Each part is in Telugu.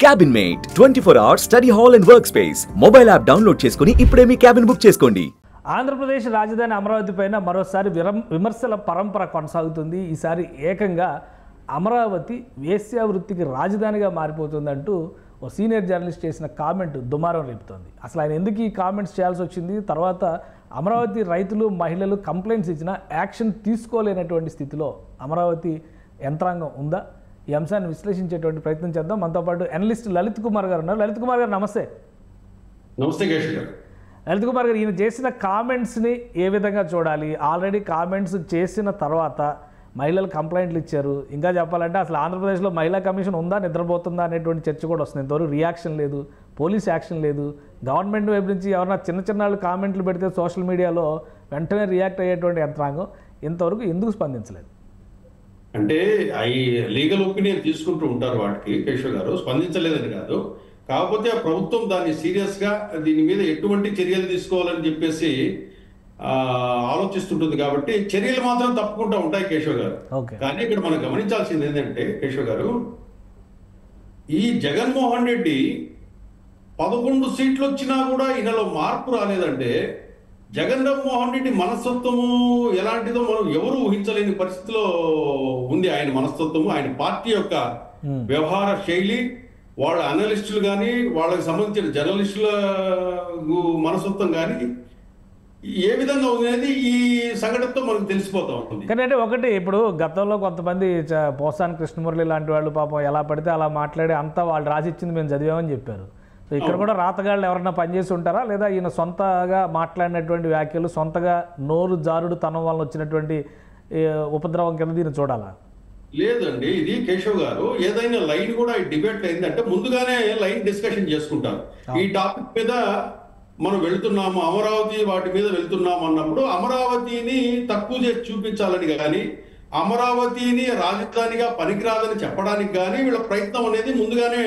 Cabin mate 24 hours study hall and work space mobile app download చేసుకుని ఇప్పుడే మీ క్యాబిన్ బుక్ చేసుకోండి. ఆంధ్రప్రదేశ్ రాజధాని అమరావతి పైన మరోసారి విమర్శల పరంపర కొనసాగుతుంది. ఈసారి ఏకంగా అమరావతి వేశ్యావృత్తికి రాజధానిగా మారిపోతుందంటూ ఓ సీనియర్ జర్నలిస్ట్ చేసిన కామెంట్ దుమారం రేపుతోంది. అసలు ఆయన ఎందుకు ఈ కామెంట్స్ చేయాల్సి వచ్చింది, తర్వాత అమరావతి రైతులు మహిళలు కంప్లైంట్స్ ఇచ్చినా యాక్షన్ తీసుకోలేనటువంటి స్థితిలో అమరావతి యంత్రాంగం ఉందా? ఈ అంశాన్ని విశ్లేషించేటువంటి ప్రయత్నం చేద్దాం. మనతో పాటు అనలిస్ట్ లలిత్ కుమార్ గారు ఉన్నారు. లలిత్ కుమార్ గారు నమస్తే. నమస్తే కేశవ్ గారు. లలిత్ కుమార్ గారు, ఈయన చేసిన కామెంట్స్ని ఏ విధంగా చూడాలి? ఆల్రెడీ కామెంట్స్ చేసిన తర్వాత మహిళలు కంప్లైంట్లు ఇచ్చారు. ఇంకా చెప్పాలంటే అసలు ఆంధ్రప్రదేశ్లో మహిళా కమిషన్ ఉందా, నిద్రపోతుందా అనేటువంటి చర్చ కూడా వస్తుంది. ఇంతవరకు రియాక్షన్ లేదు, పోలీస్ యాక్షన్ లేదు. గవర్నమెంట్ వైపు నుంచి ఎవరైనా చిన్న కామెంట్లు పెడితే సోషల్ మీడియాలో వెంటనే రియాక్ట్ అయ్యేటువంటి యంత్రాంగం ఇంతవరకు ఎందుకు స్పందించలేదు? అంటే ఈ లీగల్ ఒపీనియన్ తీసుకుంటూ ఉంటారు వాటికి కేశవ్ గారు, స్పందించలేదని కాదు. కాకపోతే ఆ ప్రభుత్వం దాన్ని సీరియస్గా దీని మీద ఎటువంటి చర్యలు తీసుకోవాలని చెప్పేసి ఆలోచిస్తుంటుంది. కాబట్టి చర్యలు మాత్రం తప్పకుండా ఉంటాయి కేశవ్ గారు. కానీ ఇక్కడ మనం గమనించాల్సింది ఏంటంటే కేశవ్ గారు, ఈ జగన్మోహన్ రెడ్డి 11 సీట్లు వచ్చినా కూడా ఈయనలో మార్పు రాలేదంటే జగన్మోహన్ రెడ్డి మనస్తత్వము ఎలాంటిదో మనం ఎవరు ఊహించలేని పరిస్థితిలో ఉంది. ఆయన మనస్తత్వము, ఆయన పార్టీ యొక్క వ్యవహార శైలి, వాళ్ళ అనలిస్టులు కానీ వాళ్ళకి సంబంధించిన జర్నలిస్టుల మనస్తత్వం కానీ ఏ విధంగా ఉంది ఈ సంఘటనతో మనకు తెలిసిపోతా ఉంటుంది. కానీ అంటే ఒకటి, ఇప్పుడు గతంలో కొంతమంది పోసాని కృష్ణమురళి లాంటి వాళ్ళు పాపం ఎలా పడితే అలా మాట్లాడి అంతా వాళ్ళు రాసిచ్చింది మేము చదివామని చెప్పారు. సో ఇక్కడ కూడా రాతగాళ్ళు ఎవరన్నా పనిచేసి ఉంటారా, లేదా ఈయన సొంతగా మాట్లాడినటువంటి వ్యాఖ్యలు, సొంతగా నోరు జారుడు తనం వల్ల వచ్చినటువంటి ఉపద్రవం కింద దీన్ని చూడాలా? లేదండి, ఇది కేశవ్ గారు ఏదైనా లైన్ కూడా డిబేట్ అయిందంటే ముందుగానే లైన్ డిస్కషన్ చేసుకుంటారు. ఈ టాపిక్ మీద మనం వెళ్తున్నాము, అమరావతి వాటి మీద వెళ్తున్నాము అన్నప్పుడు అమరావతిని తక్కువ చేసి చూపించాలని కానీ అమరావతిని రాజధానిగా పనికిరాదని చెప్పడానికి కానీ వీళ్ళ ప్రయత్నం అనేది ముందుగానే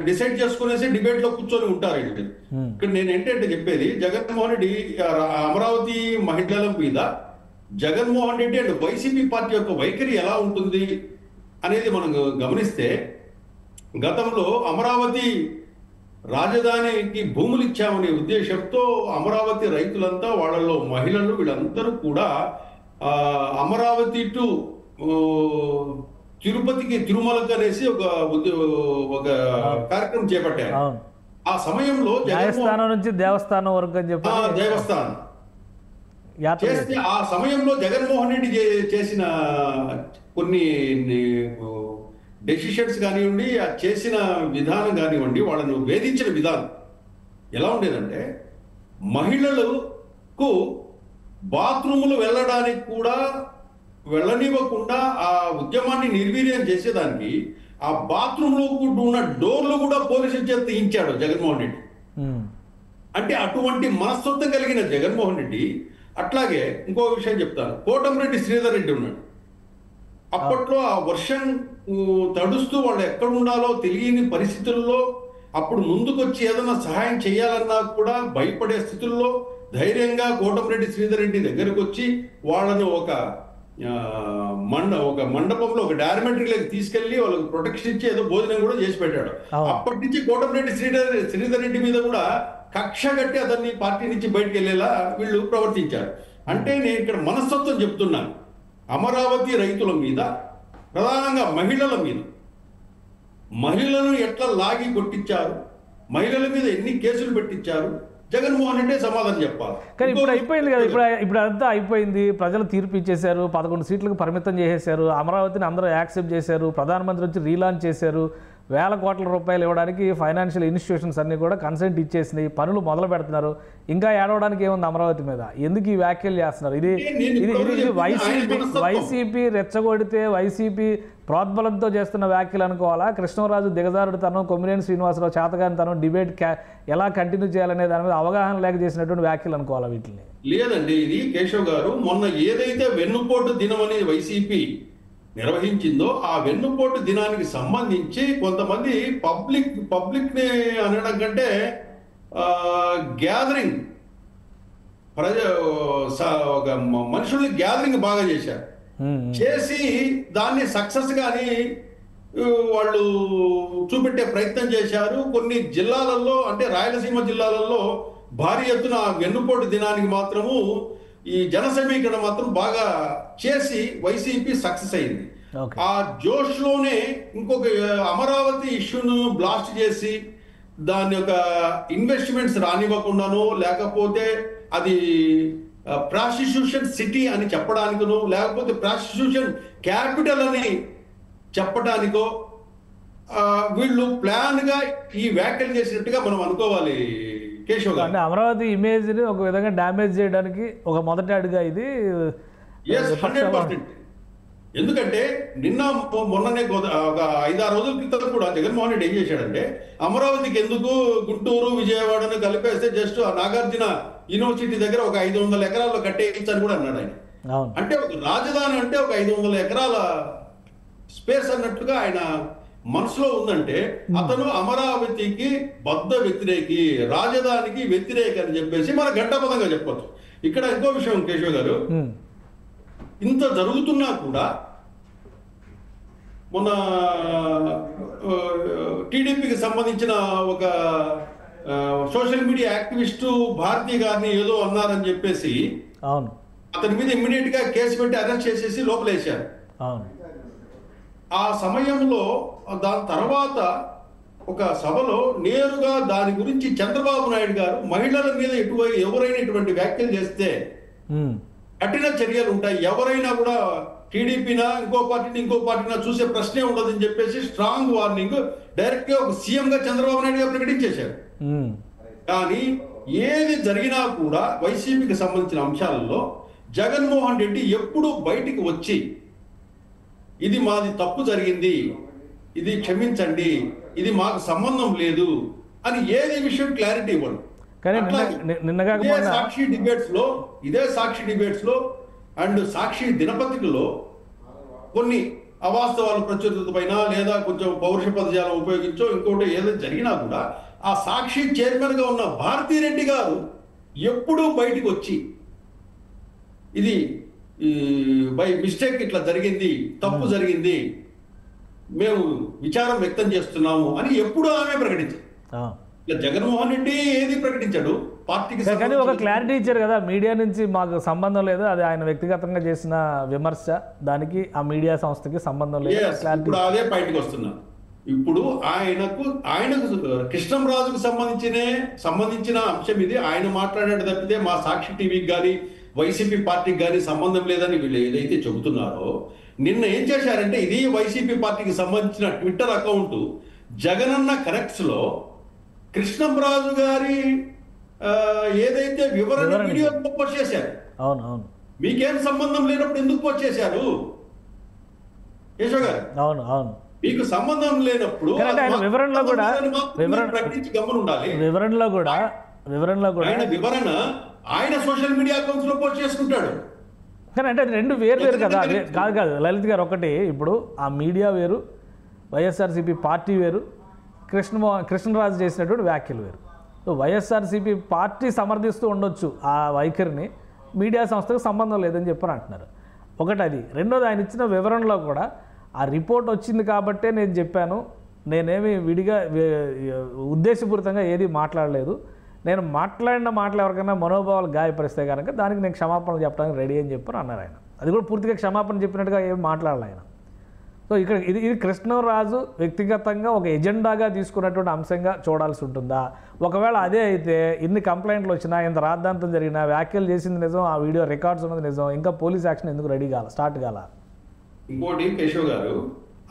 డిసైడ్ చేసుకునేసి డిబేట్ లో కూర్చొని ఉంటారు. ఇక్కడ నేను ఏంటంటే చెప్పేది, జగన్మోహన్ రెడ్డి అమరావతి మహిళల మీద Jaganmohan Reddy and YCP party యొక్క వైఖరి ఎలా ఉంటుంది అనేది మనం గమనిస్తే, గతంలో అమరావతి రాజధానికి భూములు ఇచ్చామనే ఉద్దేశంతో అమరావతి రైతులంతా, వాళ్ళలో మహిళలు, వీళ్ళందరూ కూడా అమరావతి టు తిరుపతికి, తిరుమలకి అనేసి ఒక కార్యక్రమం చేపట్టారు. ఆ సమయంలో దేవస్థానం నుంచి దేవస్థానం వరకు అని చెప్పి దేవస్థానం చేస్తే ఆ సమయంలో జగన్మోహన్ రెడ్డి చేసిన కొన్ని డెసిషన్స్ కానివ్వండి, చేసిన విధానం కానివ్వండి, వాళ్ళను వేధించిన విధానం ఎలా ఉండేదంటే, మహిళలకు బాత్రూములు వెళ్ళడానికి కూడా వెళ్ళనివ్వకుండా ఆ ఉద్యమాన్ని నిర్వీర్యం చేసేదానికి ఆ బాత్రూంలో ఉన్న డోర్లు కూడా పోలీసుల చేత తీయించాడు జగన్మోహన్ రెడ్డి. అంటే అటువంటి మనస్తత్వం కలిగిన జగన్మోహన్ రెడ్డి. అట్లాగే ఇంకో విషయం చెప్తాను, కోటమిరెడ్డి శ్రీధర్ రెడ్డి ఉన్నాడు. అప్పట్లో ఆ వర్షం తడుస్తూ వాళ్ళు ఎక్కడ ఉండాలో తెలియని పరిస్థితుల్లో అప్పుడు ముందుకొచ్చి ఏదైనా సహాయం చేయాలన్నా కూడా భయపడే స్థితుల్లో ధైర్యంగా కోటమిరెడ్డి శ్రీధర్ రెడ్డి దగ్గరకు వచ్చి వాళ్ళను ఒక మండపంలో ఒక డార్మెటరీలోకి తీసుకెళ్లి వాళ్ళకి ప్రొటెక్షన్ ఇచ్చి ఏదో భోజనం కూడా చేసి పెట్టాడు. అప్పటి నుంచి కోటమిరెడ్డి శ్రీధర్ రెడ్డి మీద కూడా కక్ష కట్టి అతన్ని పార్టీ నుంచి బయటకు వెళ్ళేలా వీళ్ళు ప్రవర్తించారు. అంటే నేను ఇక్కడ మనస్తత్వం చెప్తున్నాను. అమరావతి రైతుల మీద, ప్రధానంగా మహిళల మీద, మహిళలను ఎట్లా లాగి కొట్టించారు, మహిళల మీద ఎన్ని కేసులు పెట్టించారు, జగన్మోహన్ రెడ్డి సమాధానం చెప్పాలి. కానీ ఇప్పుడు అయిపోయింది కదా, ఇప్పుడు అంతా అయిపోయింది. ప్రజలు తీర్పు ఇచ్చేశారు, 11 సీట్లకు పరిమితం చేసేశారు, అమరావతిని అందరూ యాక్సెప్ట్ చేశారు, ప్రధానమంత్రి వచ్చి రీలాంచ్ చేశారు, వేల కోట్ల రూపాయలు ఇవ్వడానికి ఫైనాన్షియల్ ఇన్స్టిట్యూషన్స్ అన్నీ కూడా కన్సెంట్ ఇచ్చేసినాయి, పనులు మొదలు పెడుతున్నారు. ఇంకా ఏడవడానికి ఏముంది అమరావతి మీద? ఎందుకు ఈ వ్యాఖ్యలు చేస్తున్నారు? ఇది వైసీపీ రెచ్చగొడితే వైసీపీ ప్రోద్బలంతో చేస్తున్న వ్యాఖ్యలు అనుకోవాలా? కృష్ణరాజు దిగజారుడు తనం, కొమ్మినేని శ్రీనివాసరావు చేతగాని తనం డిబేట్ ఎలా కంటిన్యూ చేయాలనే దాని మీద అవగాహన లేక చేసినటువంటి వ్యాఖ్యలు అనుకోవాలా వీటిని? లేదండి, ఇది కేశవ్ గారు మొన్న ఏదైతే వెన్నుపోటు దినం అనేది వైసీపీ నిర్వహించిందో ఆ వెన్నుపోటు దినానికి సంబంధించి కొంతమంది పబ్లిక్ ని అనడం కంటే గ్యాదరింగ్ ఒక మనుషుల్ని గ్యాదరింగ్ బాగా చేశారు. చేసి దాన్ని సక్సెస్ గాని వాళ్ళు చూపెట్టే ప్రయత్నం చేశారు. కొన్ని జిల్లాలలో అంటే రాయలసీమ జిల్లాలలో భారీ ఎత్తున వెన్నుపోటు దినానికి మాత్రము ఈ జన సమీకరణ మాత్రం బాగా చేసి వైసీపీ సక్సెస్ అయింది. ఆ జోష్ లోనే ఇంకొక అమరావతి ఇష్యూను బ్లాస్ట్ చేసి దాని యొక్క ఇన్వెస్ట్మెంట్స్ రానివ్వకుండానో, లేకపోతే అది ప్రాస్టిట్యూషన్ సిటీ అని చెప్పడానికనో, లేకపోతే ప్రాస్టిట్యూషన్ క్యాపిటల్ అని చెప్పడానికో వీళ్ళు ప్లాన్ గా ఈ వ్యాఖ్యలు చేసినట్టుగా మనం అనుకోవాలి కేశవ్ గారు. అంటే అమరావతి ఇమేజ్ ని ఒక విధంగా డ్యామేజ్ చేయడానికి ఒక మొదటి అడుగా ఇది. 100%. ఎందుకంటే నిన్న మొన్ననే ఒక 5-6 రోజుల క్రితం కూడా జగన్మోహన్ రెడ్డి ఏం చేశాడంటే, అమరావతికి ఎందుకు గుంటూరు విజయవాడను కలిపేస్తే జస్ట్ ఆ నాగార్జున యూనివర్సిటీ దగ్గర ఒక 500 ఎకరాల్లో కట్టేయచ్చని కూడా అన్నాడు ఆయన. అంటే ఒక రాజధాని అంటే ఒక 500 ఎకరాల స్పేస్ అన్నట్లుగా ఆయన మనసులో ఉందంటే, అతను అమరావతికి బద్ద వ్యతిరేకి, రాజధానికి వ్యతిరేకి అని చెప్పేసి మన ఘంటాపదంగా చెప్పొచ్చు. ఇక్కడ ఇంకో విషయం కేశవ్ గారు, ఇంత జరుగుతున్నా కూడా మొన్న టీడీపీకి సంబంధించిన ఒక సోషల్ మీడియా యాక్టివిస్టు భారతి గారిని ఏదో అన్నారని చెప్పేసి అతని మీద ఇమ్మీడియట్ గా కేసు పెట్టి అరెస్ట్ చేసేసి లోపలేశారు. ఆ సమయంలో దాని తర్వాత ఒక సభలో నేరుగా దాని గురించి చంద్రబాబు నాయుడు గారు మహిళల మీద ఎవరైనా ఇటువంటి వ్యాఖ్యలు చేస్తే కఠిన చర్యలు ఉంటాయి, ఎవరైనా కూడా టీడీపీనా ఇంకో పార్టీనా చూసే ప్రశ్నే ఉండదని చెప్పేసి స్ట్రాంగ్ వార్నింగ్ డైరెక్ట్ గా ఒక సీఎం గా చంద్రబాబు నాయుడు గారు ప్రకటించేశారు. కానీ ఏది జరిగినా కూడా వైసీపీకి సంబంధించిన అంశాలలో జగన్మోహన్ రెడ్డి ఎప్పుడు బయటికి వచ్చి ఇది మాది తప్పు జరిగింది, ఇది క్షమించండి, ఇది మాకు సంబంధం లేదు అని ఏది విషయం క్లారిటీ ఇవ్వడు. ఇదే సాక్షి డిబేట్స్ లో అండ్ సాక్షి దినపత్రికలో కొన్ని అవాస్తవాలు ప్రచురిత పైన లేదా కొంచెం పౌరుష పదజాలం ఉపయోగించో ఇంకోటి ఏదైనా జరిగినా కూడా ఆ సాక్షి చైర్మన్ గా ఉన్న భారతీరెడ్డి గారు ఎప్పుడూ బయటికి వచ్చి ఇది బై మిస్టేక్ ఇట్లా జరిగింది, తప్పు జరిగింది, మేము విచారం వ్యక్తం చేస్తున్నాము అని ఎప్పుడు ఆమె ప్రకటించారు. జగన్మోహన్ రెడ్డి ఏది ప్రకటించాడు, పార్టీకి కానీ ఒక క్లారిటీ ఇచ్చారు కదా, మీడియా నుంచి మాకు సంబంధం లేదు, అది ఆయన వ్యక్తిగతంగా చేసిన విమర్శ, దానికి ఆ మీడియా సంస్థకి సంబంధం లేదు. ఇప్పుడు అదే బయటకు వస్తున్నారు. ఇప్పుడు ఆయనకు కృష్ణంరాజుకు సంబంధించిన అంశం ఇది. ఆయన మాట్లాడేది తప్పితే మా సాక్షి టీవీకి కానీ వైసీపీ పార్టీకి కానీ సంబంధం లేదని వీళ్ళు ఏదైతే చెబుతున్నారో, నిన్న ఏం చేశారంటే ఇది వైసీపీ పార్టీకి సంబంధించిన ట్విట్టర్ అకౌంట్ జగనన్న కనెక్ట్స్ లో కృష్ణంరాజు గారి ఏదైతే వివరణ వీడియో పోస్ట్ చేశారు. అవును, మీకేం సంబంధం లేనప్పుడు ఎందుకు పోస్ట్ చేశారు కేశవ్ గారు? అవును, మీకు సంబంధం లేనప్పుడు వివరణలో కూడా ప్రకటించి గమనం ఉండాలి. వివరణలో కూడా ఆయన సోషల్ మీడియా అకౌంట్స్ లో పోస్ట్ చేసుకుంటాడు. కానీ అంటే రెండు వేరు కదా. కాదు లలిత్ గారు, ఒకటి ఇప్పుడు ఆ మీడియా వేరు, వైఎస్ఆర్సీపీ పార్టీ వేరు, కృష్ణరాజు చేసినటువంటి వ్యాఖ్యలు వేరు. సో వైఎస్ఆర్సీపీ పార్టీ సమర్థిస్తూ ఉండొచ్చు ఆ వైఖరిని, మీడియా సంస్థకు సంబంధం లేదని చెప్పని అంటున్నారు. ఒకటి అది. రెండోది, ఆయన ఇచ్చిన వివరణలో కూడా ఆ రిపోర్ట్ వచ్చింది కాబట్టే నేను చెప్పాను, నేనేమి విడిగా ఉద్దేశపూరితంగా ఏది మాట్లాడలేదు, నేను మాట్లాడిన మాటలు ఎవరికైనా మనోభావాలు గాయపరిస్తే కనుక దానికి నేను క్షమాపణలు చెప్పడానికి రెడీ అని చెప్పని అన్నారు ఆయన. అది కూడా పూర్తిగా క్షమాపణ చెప్పినట్టుగా ఏం మాట్లాడాలి ఆయన. సో ఇక్కడ ఇది కృష్ణరాజు వ్యక్తిగతంగా ఒక ఎజెండాగా తీసుకున్నటువంటి అంశంగా చూడాల్సి ఉంటుందా? ఒకవేళ అదే అయితే ఇన్ని కంప్లైంట్లు వచ్చినా, ఇంత రాద్ధాంతం జరిగినా, వ్యాఖ్యలు చేసింది నిజం, ఆ వీడియో రికార్డ్స్ ఉన్నది నిజం, ఇంకా పోలీస్ యాక్షన్ ఎందుకు రెడీ స్టార్ట్ కాల? ఇంకోటి కేశవ్ గారు,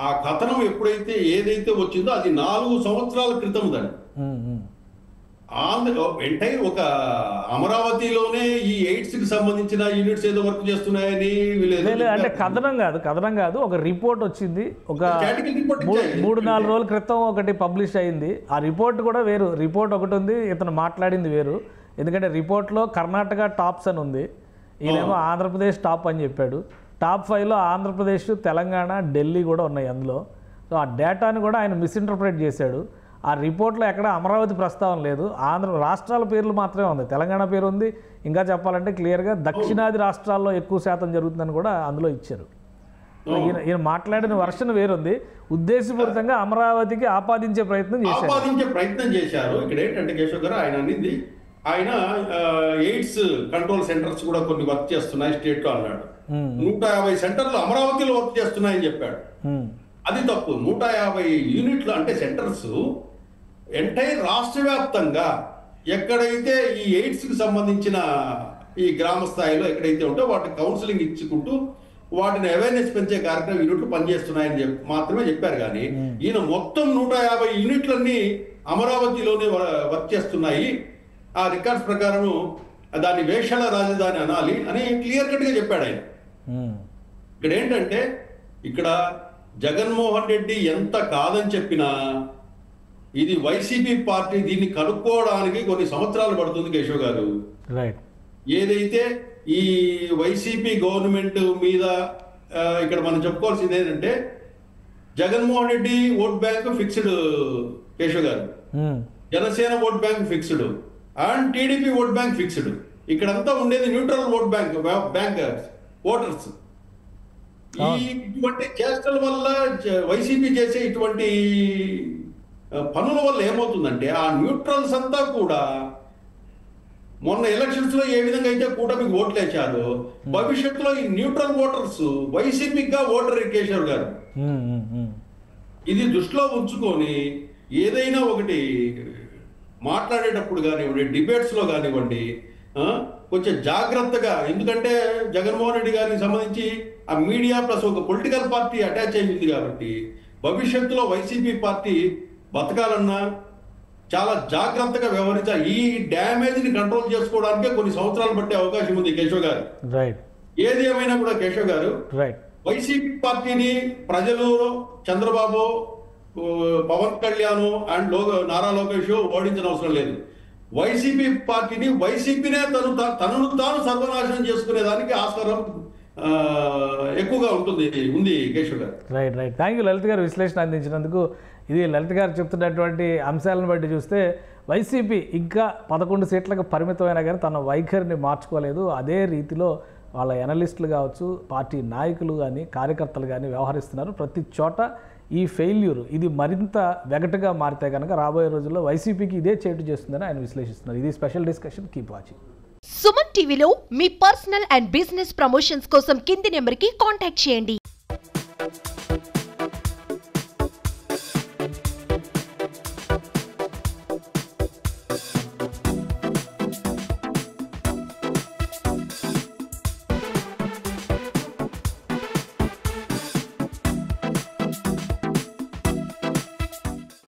ఆ కథనం ఎప్పుడైతే ఏదైతే వచ్చిందో అది 4 సంవత్సరాల క్రితం దాన్ని ఎంటైర్ ఒక అమరావతిలోనే ఈ ఎయిడ్స్ కి సంబంధించిన యూనిట్స్ ఏదో వర్క్ చేస్తున్నాయని అంటే కథనం కాదు, ఒక రిపోర్ట్ వచ్చింది, ఒక 3-4 రోజుల క్రితం ఒకటి పబ్లిష్ అయింది. ఆ రిపోర్ట్ కూడా వేరు, రిపోర్ట్ ఒకటి ఉంది, ఇతను మాట్లాడింది వేరు. ఎందుకంటే రిపోర్ట్లో కర్ణాటక టాప్స్ అని ఉంది, ఈయనేమో ఆంధ్రప్రదేశ్ టాప్ అని చెప్పాడు. టాప్ 5లో ఆంధ్రప్రదేశ్, తెలంగాణ, ఢిల్లీ కూడా ఉన్నాయి అందులో. సో ఆ డేటాను కూడా ఆయన మిస్ఇంటర్ప్రిట్ చేశాడు. ఆ రిపోర్ట్లో ఎక్కడ అమరావతి ప్రస్తావన లేదు, రాష్ట్రాల పేర్లు మాత్రమే ఉంది. తెలంగాణ పేరు ఉంది, ఇంకా చెప్పాలంటే క్లియర్గా దక్షిణాది రాష్ట్రాల్లో ఎక్కువ శాతం జరుగుతుందని కూడా అందులో ఇచ్చారు. ఈయన మాట్లాడిన వర్షన్ వేరుంది. ఉద్దేశపూరితంగా అమరావతికి ఆపాదించే ప్రయత్నం చేశారు. ఇక్కడ ఏంటంటే కేశవ్ గారు ఆయన అన్నింది, ఆయన ఎయిడ్స్ కంట్రోల్ సెంటర్స్ కూడా కొన్ని వర్క్ చేస్తున్నాయి స్టేట్ లో అన్నాడు. 150 సెంటర్లు అమరావతిలో వర్క్ చేస్తున్నాయని చెప్పాడు. అది తప్పు. 150 యూనిట్లు అంటే సెంటర్స్ ఎంటైర్ రాష్ట్ర వ్యాప్తంగా ఎక్కడైతే ఈ ఎయిడ్స్ కి సంబంధించిన ఈ గ్రామ స్థాయిలో ఎక్కడైతే ఉంటే వాటికి కౌన్సిలింగ్ ఇచ్చుకుంటూ వాటిని అవేర్నెస్ పెంచే కార్యక్రమం యూనిట్లు పనిచేస్తున్నాయని మాత్రమే చెప్పారు. కానీ ఈయన మొత్తం 150 యూనిట్లన్నీ అమరావతిలోనే వర్క్ చేస్తున్నాయి, ఆ రికార్డ్స్ ప్రకారం దాన్ని వేషాల రాజధాని అనాలి అని క్లియర్ కట్ గా చెప్పాడు ఆయన. ఇక్కడ ఏంటంటే ఇక్కడ జగన్మోహన్ రెడ్డి ఎంత కాదని చెప్పినా ఇది వైసీపీ పార్టీ దీన్ని కనుక్కోవడానికి కొన్ని సంవత్సరాలు పడుతుంది కేశవ్ గారు. ఏదైతే ఈ వైసీపీ గవర్నమెంట్ మీద ఇక్కడ మనం చెప్పుకోవాల్సింది ఏంటంటే Jaganmohan Reddy vote bank fixed Keshav garu, Janasena vote bank fixed and TDP vote bank fixed. ఇక్కడంతా ఉండేది న్యూట్రల్ ఓట్ బ్యాంక్ ఓటర్స్. ఇటువంటి చేష్టల వల్ల వైసీపీ చేసే ఇటువంటి పనుల వల్ల ఏమవుతుందంటే ఆ న్యూట్రల్స్ అంతా కూడా మొన్న ఎలక్షన్స్ లో ఏ విధంగా అయితే కూటమికి ఓట్లు వేశారో భవిష్యత్తులో ఈ న్యూట్రల్ ఓటర్స్ వైసీపీగా ఓటర్ కేశవ్ గారు. ఇది దృష్టిలో ఉంచుకొని ఏదైనా ఒకటి మాట్లాడేటప్పుడు కానివ్వండి, డిబేట్స్ లో కానివ్వండి, కొంచెం జాగ్రత్తగా, ఎందుకంటే జగన్మోహన్ రెడ్డి గారికి సంబంధించి ఆ మీడియా ప్లస్ ఒక పొలిటికల్ పార్టీ అటాచ్ అయింది కాబట్టి భవిష్యత్తులో వైసీపీ పార్టీ బతకాలన్నా చాలా జాగ్రత్తగా వ్యవహరించాలి. ఈ డ్యామేజ్ ని కంట్రోల్ చేసుకోవడానికే కొన్ని సంవత్సరాలు పట్టే అవకాశం ఉంది కేశవ్ గారు. ఏది ఏమైనా కూడా కేశవ్ గారు వైసీపీ పార్టీని ప్రజలు చంద్రబాబు, పవన్ కళ్యాణ్ అండ్ నారా లోకేష్ ఓడించిన అవసరం లేదు. వైసీపీ పార్టీని వైసీపీనే తనను తాను సర్వనాశనం చేసుకునేదానికి ఆస్కారం ఎక్కువగా ఉంది కేశవ్ గారు. రైట్. థ్యాంక్ యూ లలిత్ గారు విశ్లేషణ అందించినందుకు. ఇది లలిత్ గారు చెప్తున్నటువంటి అంశాలను బట్టి చూస్తే వైసీపీ ఇంకా 11 సీట్లకు పరిమితమైనా కానీ తన వైఖరిని మార్చుకోలేదు. అదే రీతిలో వాళ్ళ ఎనలిస్టులు కావచ్చు, పార్టీ నాయకులు కానీ, కార్యకర్తలు కానీ వ్యవహరిస్తున్నారు. ప్రతి చోట ఈ ఫెయిల్యూర్ ఇది మరింత వెగటుగా మారితే కనుక రాబోయే రోజుల్లో వైసీపీకి ఇదే చేటు చేస్తుందని ఆయన విశ్లేషిస్తున్నారు. ఇది special discussion. Keep watching. Suman టీవీలో మీ పర్సనల్ అండ్ బిజినెస్ ప్రమోషన్స్ కోసం కింది నెంబర్కి కాంటాక్ట్ చేయండి.